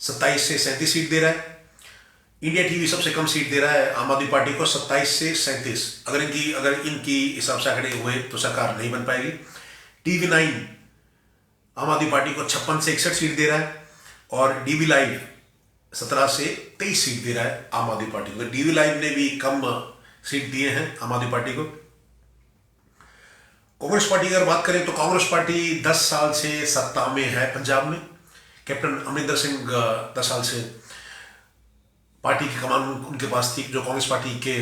Speaker 1: 27 से 37 सीट दे रहा है। इंडिया टीवी सबसे कम सीट दे रहा है आम आदमी पार्टी को 27 से 37। अगर इनकी हिसाब से आंकड़े हुए तो सरकार नहीं बन पाएगी। टीवी 9 आम आदमी पार्टी को 56 से 61 सीट दे रहा है, और डीवी लाइव 17 से 23 सीट दे रहा है आम आदमी पार्टी को। डीवी लाइव ने भी कम सीट दिए हैं आम आदमी पार्टी को। कांग्रेस पार्टी की अगर बात करें तो कांग्रेस पार्टी 10 साल से सत्ता में है पंजाब में। कैप्टन अमरिंदर सिंह 10 साल से पार्टी की कमान उनके पास थी, जो कांग्रेस पार्टी के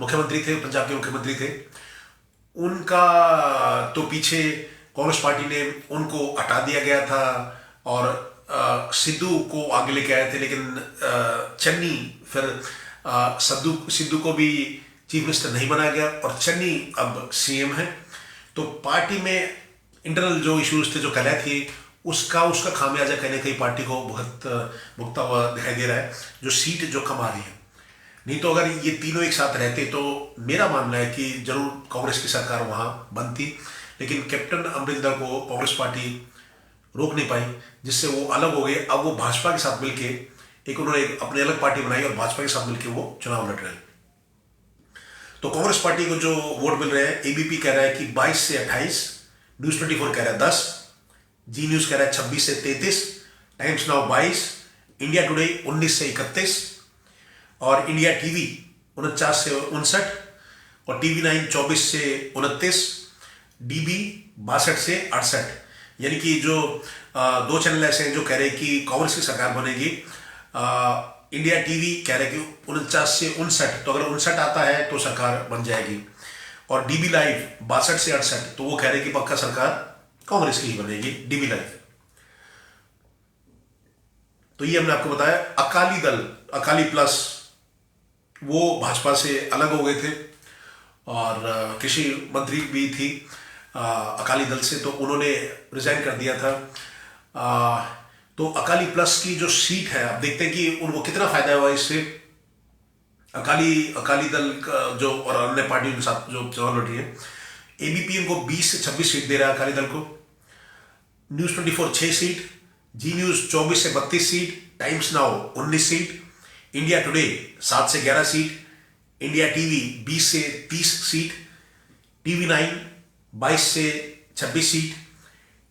Speaker 1: मुख्यमंत्री थे, पंजाब के मुख्यमंत्री थे। उनका तो पीछे कांग्रेस पार्टी ने उनको हटा दिया गया था, और सिद्धू को आगे लेके आए थे, लेकिन चन्नी फिर सिद्धू को भी चीफ मिनिस्टर नहीं बनाया गया, और चन्नी अब सीएम है। तो पार्टी में इंटरनल जो इश्यूज थे, जो कलह थी, उसका उसका खामियाजा कहीं ना कहीं पार्टी को बहुत भुगता हुआ दिखाई दे रहा है, जो सीट जो कम आ रही है। नहीं तो अगर ये तीनों एक साथ रहते तो मेरा मानना है कि जरूर कांग्रेस की सरकार वहां बनती, लेकिन कैप्टन अमरिंदर को कांग्रेस पार्टी रोक नहीं पाई, जिससे वो अलग हो गए। अब वो भाजपा के साथ मिलके एक उन्होंने अपनी अलग पार्टी बनाई और भाजपा के साथ मिलके वो चुनाव लड़ रहे हैं। तो कांग्रेस पार्टी को जो वोट मिल रहे हैं, एबीपी कह रहा है कि 22 से 28, न्यूज 24 कह रहा है 10, जी न्यूज कह रहा है 26 से 33, टाइम्स नाउ 22, इंडिया टुडे 19 से 31 और इंडिया टीवी 49 से 59 और टीवी 9 24 से 29, डीबी 62 से 68। यानी कि जो दो चैनल ऐसे हैं जो कह रहे हैं कि कांग्रेस की सरकार बनेगी। इंडिया टीवी कह रहे हैं कि 49 से 59, तो अगर 59 आता है तो सरकार बन जाएगी। और डीबी लाइव 62 से 68, तो वो कह रहे हैं कि पक्का सरकार कांग्रेस की ही बनेगी, डीबी लाइव। तो ये हमने आपको बताया। अकाली दल, अकाली प्लस, वो भाजपा से अलग हो गए थे और कृषि मंत्री भी थी अकाली दल से, तो उन्होंने रिजाइन कर दिया था। तो अकाली प्लस की जो सीट है, अब देखते हैं कि उनको कितना फायदा हुआ इससे। अकाली दल का जो और अन्य पार्टियों के साथ जो चुनाव लड़ रही है, एबीपी उनको 20 से 26 सीट दे रहा है अकाली दल को, न्यूज 24 6 सीट, जी न्यूज 24 से 32 seat, times now 19 seat, India today 7 से 11 सीट, इंडिया टीवी 20 से 30 सीट, टीवी 9 22 से 26 सीट,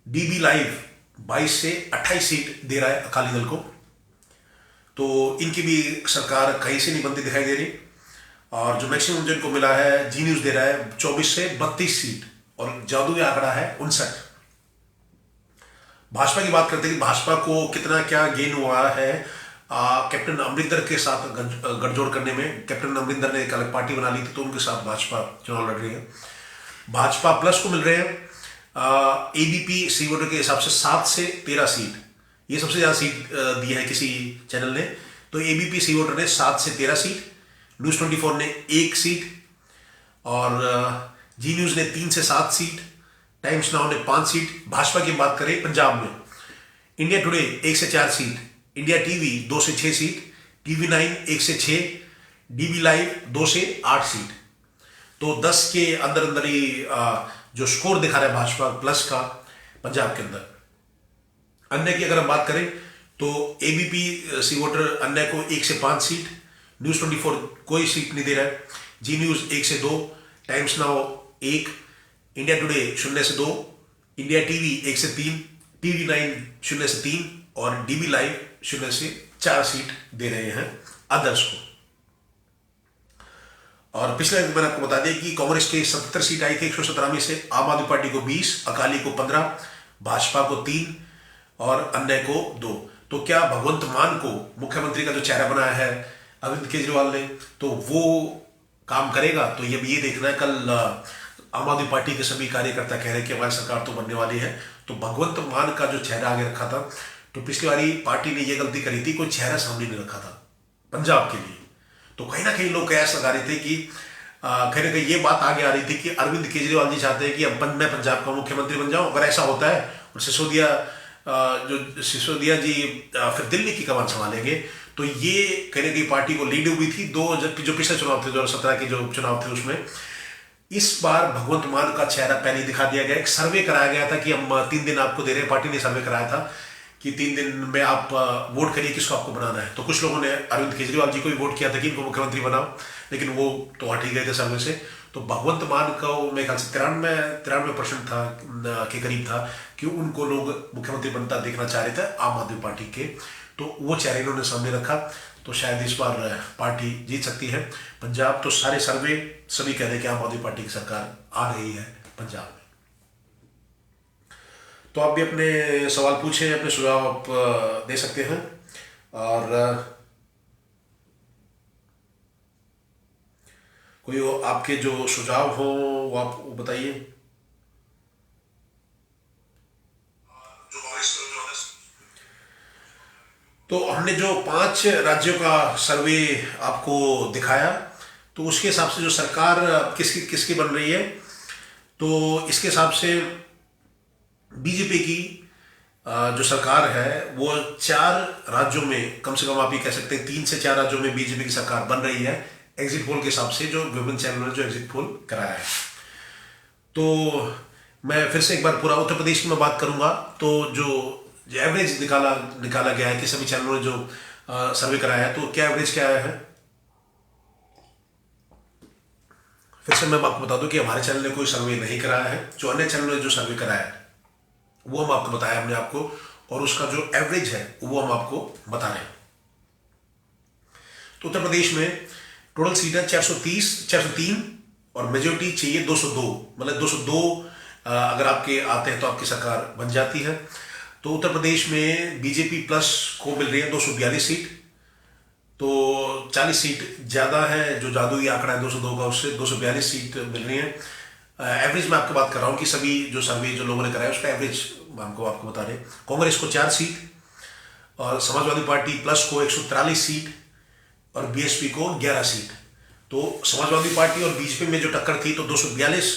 Speaker 1: डीबी लाइव 22 से 28 सीट दे रहा है अकाली दल को। तो इनकी भी सरकार कहीं से नहीं बनती दिखाई दे रही। और जो मैक्सिमम जिनको मिला है, जी न्यूज दे रहा है 24 से 32 सीट और जादुई आंकड़ा है 59। भाजपा की बात करते हैं कि भाजपा को कितना क्या गेन हुआ है कैप्टन अमरिंदर के साथ गठजोड़ करने में। कैप्टन अमरिंदर ने एक अलग पार्टी बना ली थी, तो उनके साथ भाजपा चुनाव लड़ रही है। भाजपा प्लस को मिल रहे हैं एबीपी सी वोटर के हिसाब से 7 से 13 सीट, ये सबसे ज्यादा सीट दी है किसी चैनल ने। तो एबीपी सी वोटर ने 7 से 13 सीट, न्यूज 24 ने 1 सीट और जी न्यूज ने 3 से 7 सीट, टाइम्स नाउ ने 5 सीट। भाजपा की बात करें पंजाब में, इंडिया टुडे 1 से 4 सीट, इंडिया टीवी 2 से 6 सीट, टीवी 9 1 से 6, डीबी लाइव 2 से 8 सीट। तो 10 के अंदर अंदर ही जो स्कोर दिखा रहा है भाजपा प्लस का पंजाब के अंदर। अन्य की अगर हम बात करें तो एबीपी सी वोटर अन्य को 1 से 5 सीट, न्यूज 24 कोई सीट नहीं दे रहा है, जी न्यूज 1 से 2, टाइम्स नाउ 1, इंडिया टुडे 0 से 2, इंडिया टीवी 1 से 3, टीवी 9 0 से 3 और डीबी लाइव 0 से 4 सीट दे रहे हैं अदर्स को। और पिछले मैंने आपको बता दिया कि कांग्रेस के 77 सीट आई थी 117 में से, आम आदमी पार्टी को 20, अकाली को 15, भाजपा को 3 और अन्य को 2। तो क्या भगवंत मान को मुख्यमंत्री का जो चेहरा बनाया है अरविंद केजरीवाल ने, तो वो काम करेगा? तो ये देखना है। कल आम आदमी पार्टी के सभी कार्यकर्ता कह रहे हैं कि हमारी सरकार तो बनने वाली है। तो भगवंत मान का जो चेहरा आगे रखा था, तो पिछली बारी पार्टी ने यह गलती करी थी, कोई चेहरा सामने नहीं रखा था पंजाब के लिए। तो कहीं ना कहीं लोग कयास लगा रहे थे कि कहीं ना कहीं ये बात आगे आ रही थी कि अरविंद केजरीवाल जी चाहते हैं कि अब मैं पंजाब का मुख्यमंत्री बन जाऊं। अगर ऐसा होता है और सिसोदिया जी फिर दिल्ली की कमान संभालेंगे, तो ये कहीं ना कहीं पार्टी को लीड हुई थी जो पिछले चुनाव थे, 2017 के जो चुनाव थे उसमें। इस बार भगवंत मान का चेहरा पहले दिखा दिया गया। एक सर्वे कराया गया था कि हम 3 दिन आपको दे रहे हैं, पार्टी ने सर्वे कराया था कि 3 दिन में आप वोट करिए किसको आपको बनाना है। तो कुछ लोगों ने अरविंद केजरीवाल जी को भी वोट किया था कि इनको मुख्यमंत्री बनाओ, लेकिन वो तो हट ही गए थे सर्वे से। तो भगवंत मान का मेरे ख्याल से 93% था के करीब था कि उनको लोग मुख्यमंत्री बनता देखना चाह रहे थे आम आदमी पार्टी के। तो वो चेहरे इन्होंने सामने रखा, तो शायद इस बार पार्टी जीत सकती है पंजाब। तो सारे सर्वे सभी कह रहे हैं कि आम आदमी पार्टी की सरकार आ रही है पंजाब में। तो आप भी अपने सवाल पूछें, अपने सुझाव आप दे सकते हैं। और कोई आपके जो सुझाव हो वो आप बताइए। तो हमने जो 5 राज्यों का सर्वे आपको दिखाया, तो उसके हिसाब से जो सरकार किसकी किसकी बन रही है, तो इसके हिसाब से बीजेपी की जो सरकार है वो 4 राज्यों में, कम से कम आप ये कह सकते हैं 3 से 4 राज्यों में बीजेपी की सरकार बन रही है, एग्जिट पोल के हिसाब से, जो विभिन्न चैनलों ने जो एग्जिट पोल कराया है। तो मैं फिर से एक बार पूरा उत्तर प्रदेश की मैं बात करूंगा, तो जो एवरेज निकाला गया है कि सभी चैनलों ने जो सर्वे कराया है, तो क्या एवरेज क्या आया है। फिर से मैं आपको बता दूं कि हमारे चैनल ने कोई सर्वे नहीं कराया है, जो अन्य चैनलों ने जो सर्वे कराया है वो हम आपको बताया हमने आपको, और उसका जो एवरेज है वो हम आपको बता रहे हैं। तो उत्तर प्रदेश में टोटल सीट है 403 और मेजोरिटी चाहिए 202, मतलब 202 अगर आपके आते हैं तो आपकी सरकार बन जाती है। तो उत्तर प्रदेश में बीजेपी प्लस को मिल रही है 242 सीट, तो 40 सीट ज़्यादा है, जो जादुई आंकड़ा है 202 का, उससे 242 सीट मिल रही है। एवरेज में आपको बात कर रहा हूँ कि सभी जो सर्वे जो लोगों ने कराया उसका एवरेज हमको आपको बता रहे हैं। कांग्रेस को 4 सीट और समाजवादी पार्टी प्लस को 143 सीट और बीएसपी को 11 सीट। तो समाजवादी पार्टी और बीजेपी में जो टक्कर थी तो 242,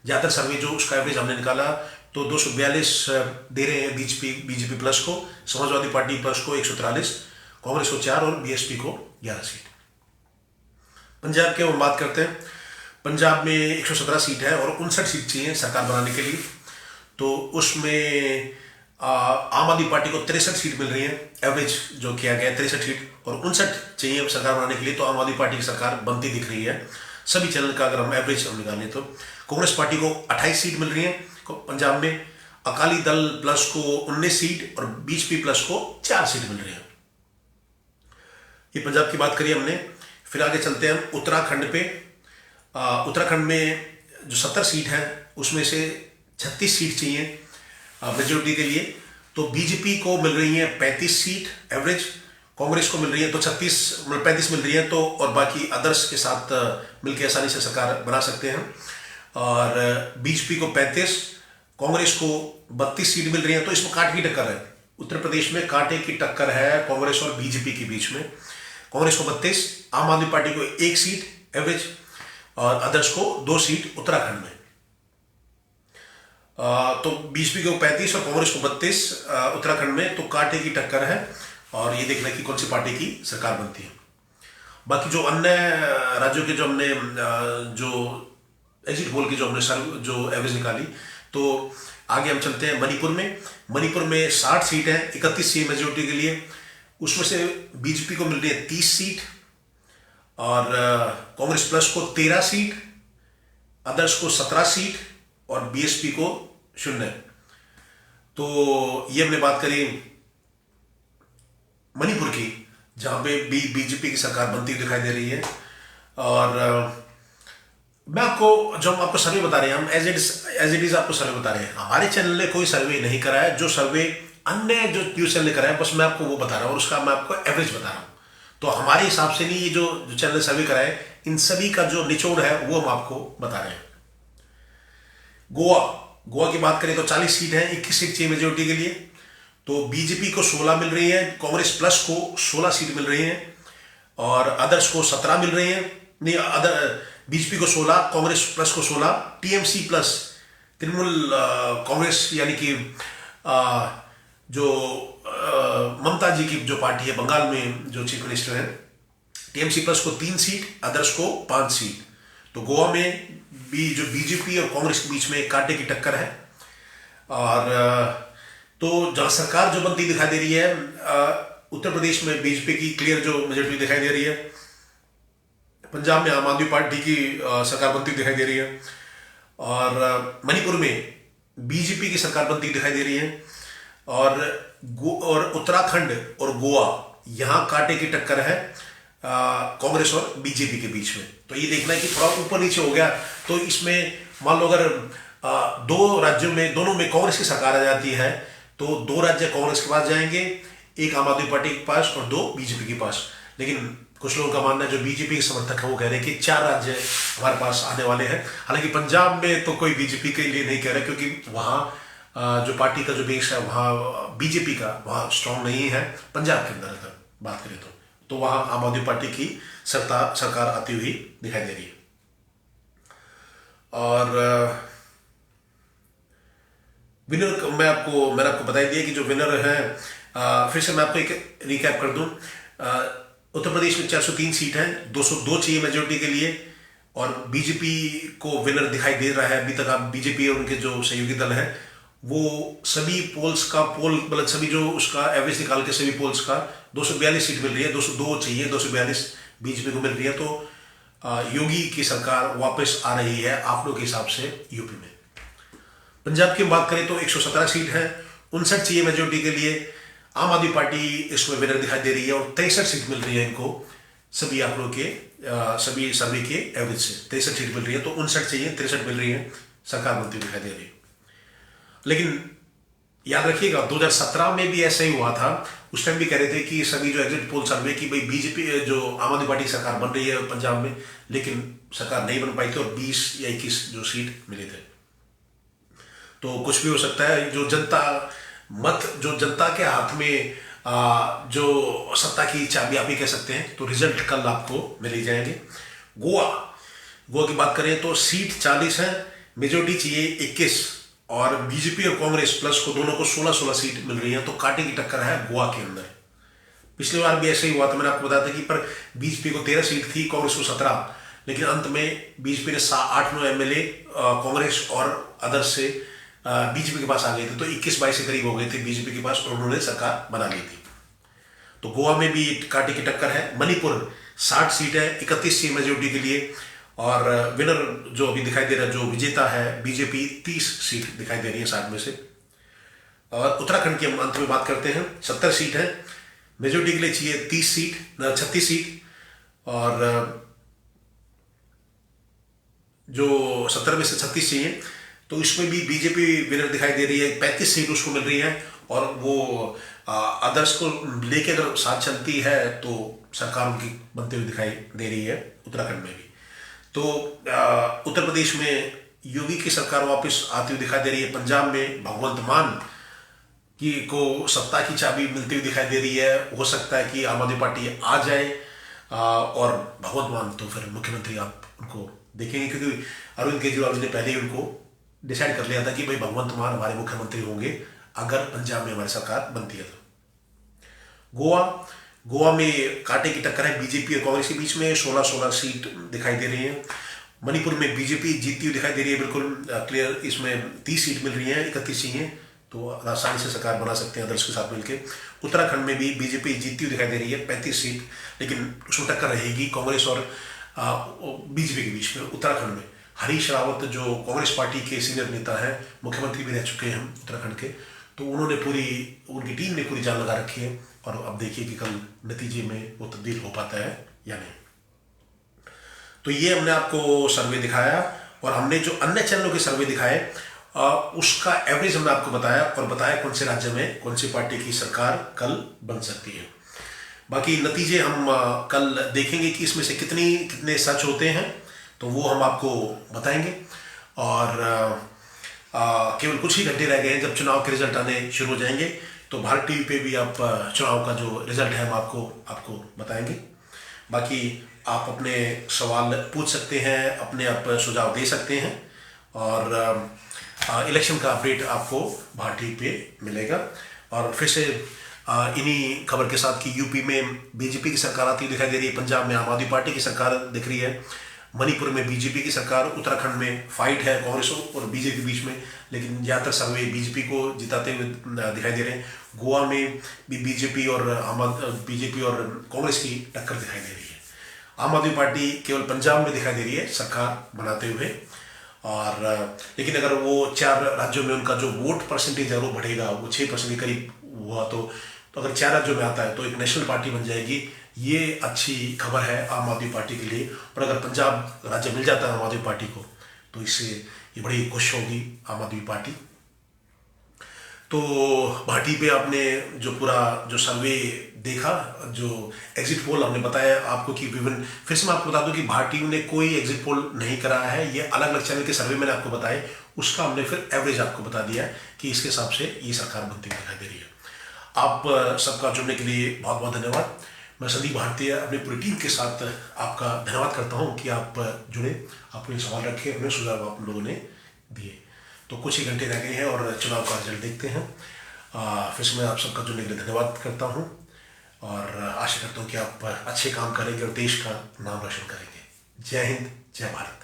Speaker 1: ज़्यादातर सर्वे जो उसका एवरेज हमने निकाला तो 242 दे रहे हैं बीजेपी प्लस को, समाजवादी पार्टी प्लस को 143, कांग्रेस को 4 और बीएसपी को 11 सीट। पंजाब के हम बात करते हैं। पंजाब में 117 सीट है और 59 सीट चाहिए सरकार बनाने के लिए। तो उसमें आम आदमी पार्टी को 63 सीट मिल रही है, एवरेज जो किया गया है 63 सीट, और 59 चाहिए सरकार बनाने के लिए। तो आम आदमी पार्टी की सरकार बनती दिख रही है सभी चैनल का अगर हम एवरेज हम निकालें तो। कांग्रेस पार्टी को 28 सीट मिल रही है पंजाब में, अकाली दल प्लस को 19 सीट और बीजेपी प्लस को 4 सीट मिल रही है। ये पंजाब की बात करिए हमने। फिर आगे चलते हैं हम उत्तराखंड पे। उत्तराखंड में जो 70 सीट है उसमें से 36 सीट चाहिए मेजोरिटी के लिए। तो बीजेपी को मिल रही है 35 सीट एवरेज, कांग्रेस को मिल रही है तो 35 मिल रही है, तो और बाकी अदर्स के साथ मिलकर आसानी से सरकार बना सकते हैं। और बीजेपी को 35, कांग्रेस को 32 सीट मिल रही है। तो इसमें कांटे की टक्कर है, उत्तर प्रदेश में कांटे की टक्कर है कांग्रेस और बीजेपी के बीच में। कांग्रेस को 32, आम आदमी पार्टी को 1 सीट एवरेज और अदर्स को 2 सीट उत्तराखंड में। तो बीजेपी को 35 और कांग्रेस को 32 उत्तराखंड में, तो कांटे की टक्कर है और ये देखना कि कौन सी पार्टी की सरकार बनती है। बाकी जो अन्य राज्यों के जो हमने जो एग्जिट पोल की जो हमने जो एवरेज निकाली, तो आगे हम चलते हैं मणिपुर में। मणिपुर में 60 सीट है, 31 सीट मेजोरिटी के लिए। उसमें से बीजेपी को मिल रही है 30 सीट और कांग्रेस प्लस को 13 सीट, अदर्स को 17 सीट और बीएसपी को 0। तो ये हमने बात करी मणिपुर की, जहां पे बीजेपी की सरकार बनती दिखाई दे रही है। और मैं आपको जो हम आपको सर्वे बता रहे हैं, हम एज इट इज आपको सर्वे बता रहे हैं। हमारे चैनल ने कोई सर्वे नहीं कराया, जो सर्वे अन्य जो न्यूज चैनल ने कराया बस मैं आपको वो बता रहा हूँ और उसका मैं आपको एवरेज बता रहा हूँ। तो हमारे हिसाब से नहीं, ये जो चैनल सर्वे कराए इन सभी का जो निचोड़ है वो हम आपको बता रहे हैं। गोवा की बात करें तो 40 सीट है, 21 सीट चाहिए मेजोरिटी के लिए। तो बीजेपी को 16 मिल रही है, कांग्रेस प्लस को 16 सीट मिल रही है और अदर्स को 17 मिल रही है। नहीं, बीजेपी को 16, कांग्रेस प्लस को 16, टीएमसी प्लस तृणमूल कांग्रेस यानी कि जो ममता जी की जो पार्टी है बंगाल में जो चीफ मिनिस्टर है, टीएमसी प्लस को 3 सीट, अदर्स को 5 सीट। तो गोवा में जो बीजेपी और कांग्रेस के बीच में कांटे की टक्कर है। और तो जहां सरकार जो बनती दिखाई दे रही है, उत्तर प्रदेश में बीजेपी की क्लियर जो मेजोरिटी दिखाई दे रही है, पंजाब में आम आदमी पार्टी की सरकार बनती दिखाई दे रही है और मणिपुर में बीजेपी की सरकार बनती दिखाई दे रही है। और उत्तराखंड और गोवा यहां कांटे की टक्कर है कांग्रेस और बीजेपी के बीच में। तो ये देखना है कि थोड़ा ऊपर नीचे हो गया तो इसमें मान लो अगर 2 राज्यों में दोनों में कांग्रेस की सरकार आ जाती है तो 2 राज्य कांग्रेस के पास जाएंगे, 1 आम आदमी पार्टी के पास और 2 बीजेपी के पास। लेकिन कुछ लोगों का मानना है, जो बीजेपी के समर्थक है वो कह रहे हैं कि 4 राज्य हमारे पास आने वाले हैं। हालांकि पंजाब में तो कोई बीजेपी के लिए नहीं कह रहा, क्योंकि वहाँ जो पार्टी का जो बेस है वहाँ बीजेपी का वहाँ स्ट्रांग नहीं है। पंजाब के अंदर अगर बात करें तो वहाँ आम आदमी पार्टी की सरकार आती हुई दिखाई दे रही है। और विनर मैंने आपको बता दिया कि जो विनर है, फिर से मैं आपको एक रिकैप कर दूं। उत्तर प्रदेश में 403 सीट है, 202 चाहिए मेजोरिटी के लिए, और बीजेपी को विनर दिखाई दे रहा है अभी तक। आप बीजेपी और उनके जो सहयोगी दल है वो सभी पोल्स का मतलब सभी जो उसका एवरेज निकाल के सभी पोल्स का 242 सीट मिल रही है, 202 चाहिए, 242 बीजेपी को मिल रही है। तो योगी की सरकार वापस आ रही है आंकड़ों के हिसाब से यूपी में। पंजाब की बात करें तो 117 सीट है, 59 चाहिए मेजोरिटी के लिए। आम आदमी पार्टी इसमें विनर दिखाई दे रही है और 63 सीट मिल रही है इनको सभी आंकड़ों के सभी सर्वे के एवरेज से 63 सीट मिल रही है। तो 59 चाहिए, 63 मिल रही है, सरकार बनती दिखाई दे रही है। लेकिन याद रखिएगा 2017 में भी ऐसा ही हुआ था। उस टाइम भी कह रहे थे कि सभी जो एग्जिट पोल सर्वे की भाई बीजेपी जो आम आदमी पार्टी की सरकार बन रही है पंजाब में, लेकिन सरकार नहीं बन पाई थी और 20 या 21 जो सीट मिले थे। तो कुछ भी हो सकता है। जो जनता के हाथ में जो सत्ता की चाबी आप ही कह सकते हैं। तो रिजल्ट कल आपको मिल ही जाएंगे। गोवा की बात करें तो सीट 40 है, मेजोरिटी चाहिए 21, और बीजेपी और कांग्रेस प्लस को दोनों को 16-16 सीट मिल रही है। तो कांटे की टक्कर है गोवा के अंदर। पिछली बार भी ऐसे ही हुआ था, मैंने आपको बताया था कि पर बीजेपी को 13 सीट थी, कांग्रेस को 17, लेकिन अंत में बीजेपी ने 8-9 एमएलए कांग्रेस और अदर्स से बीजेपी के पास आ गए थे। तो 21-22 के करीब हो गए थे बीजेपी के पास, और उन्होंने सरकार बना ली थी। तो गोवा में भी कांटे की टक्कर है। मणिपुर 60 सीट है, 31 सीट मेजोरिटी के लिए, और विनर जो अभी दिखाई दे रहा है, जो विजेता है बीजेपी, 30 सीट दिखाई दे रही है 60 में से। और उत्तराखंड के अंत में बात करते हैं, 70 सीट है, मेजोरिटी के लिए चाहिए 36 सीट, और जो 70 में से 36 चाहिए, तो इसमें भी बीजेपी विनर दिखाई दे रही है, 35 सीट उसको मिल रही है। और वो अदर्स को लेके अगर साथ चलती है तो सरकार उनकी बनते हुए दिखाई दे रही है उत्तराखंड में भी। तो उत्तर प्रदेश में योगी की सरकार वापस आती हुई दिखाई दे रही है। पंजाब में भगवंत मान की को सत्ता की चाबी मिलती हुई दिखाई दे रही है। हो सकता है कि आम आदमी पार्टी आ जाए, और भगवंत मान तो फिर मुख्यमंत्री आप उनको देखेंगे, क्योंकि अरविंद केजरीवाल ने पहले ही उनको डिसाइड कर लिया था कि भाई भगवंत मान हमारे मुख्यमंत्री होंगे अगर पंजाब में हमारी सरकार बनती है तो। गोवा में कांटे की टक्कर है बीजेपी और कांग्रेस के बीच में, 16-16 सीट दिखाई दे रही है। मणिपुर में बीजेपी जीतती हुई दिखाई दे रही है, बिल्कुल क्लियर। इसमें 30 सीट मिल रही है, 31 चाहिए, तो आसानी से सरकार बना सकते हैं अदर्स के साथ मिलकर। उत्तराखंड में भी बीजेपी जीतती हुई दिखाई दे रही है, 35 सीट, लेकिन उसमें टक्कर रहेगी कांग्रेस और बीजेपी के बीच में। उत्तराखंड में हरीश रावत जो कांग्रेस पार्टी के सीनियर नेता हैं, मुख्यमंत्री भी रह चुके हैं उत्तराखंड के, तो उन्होंने उनकी टीम ने पूरी जान लगा रखी है। और अब देखिए कि कल नतीजे में वो तब्दील हो पाता है या नहीं। तो ये हमने आपको सर्वे दिखाया, और हमने जो अन्य चैनलों के सर्वे दिखाए उसका एवरेज हमने आपको बताया, और बताया कौन से राज्य में कौन सी पार्टी की सरकार कल बन सकती है। बाकी नतीजे हम कल देखेंगे कि इसमें से कितने सच होते हैं, तो वो हम आपको बताएंगे। और केवल कुछ ही घंटे रह गए हैं जब चुनाव के रिजल्ट आने शुरू हो जाएंगे, तो भारत टीवी पे भी आप चुनाव का जो रिजल्ट है हम आपको बताएंगे। बाकी आप अपने सवाल पूछ सकते हैं, अपने आप सुझाव दे सकते हैं, और इलेक्शन का अपडेट आपको भारत टीवी पे मिलेगा। और फिर से इन्हीं खबर के साथ कि यूपी में बीजेपी की सरकार आती दिखाई दे रही है, पंजाब में आम आदमी पार्टी की सरकार दिख रही है, मणिपुर में बीजेपी की सरकार, उत्तराखंड में फाइट है कांग्रेस और बीजेपी के बीच में, लेकिन ज़्यादातर सर्वे बीजेपी को जिताते हुए दिखाई दे रहे हैं। गोवा में भी बीजेपी और कांग्रेस की टक्कर दिखाई दे रही है। आम आदमी पार्टी केवल पंजाब में दिखाई दे रही है सरकार बनाते हुए। और लेकिन अगर वो 4 राज्यों में उनका जो वोट परसेंटेज है वो बढ़ेगा, वो 6% के करीब हुआ, तो अगर 4 राज्यों में आता है तो एक नेशनल पार्टी बन जाएगी। ये अच्छी खबर है आम आदमी पार्टी के लिए। और अगर पंजाब राज्य मिल जाता है आम आदमी पार्टी को, तो इससे ये बड़ी खुश होगी आम आदमी पार्टी। तो भाटी पे आपने जो पूरा जो सर्वे देखा, जो एग्जिट पोल हमने बताया आपको कि विभिन्न, फिर से मैं आपको बता दूं कि भाटी ने कोई एग्जिट पोल नहीं करा है, ये अलग अलग चैनल के सर्वे मैंने आपको बताए, उसका हमने फिर एवरेज आपको बता दिया कि इसके हिसाब से ये सरकार बनती दिखाई दे रही है। आप सबका जुड़ने के लिए बहुत बहुत धन्यवाद। मैं संदीप भारतीय अपनी पूरी टीम के साथ आपका धन्यवाद करता हूं कि आप जुड़े, आपने सवाल रखे, अपने सुझाव आप लोगों ने दिए। तो तो कुछ ही घंटे रह गए हैं और चुनाव का रिजल्ट देखते हैं। फिर से मैं आप सबका जुड़ने के लिए धन्यवाद करता हूँ और आशा करता हूँ कि आप अच्छे काम करेंगे और देश का नाम रोशन करेंगे। जय हिंद, जय भारत।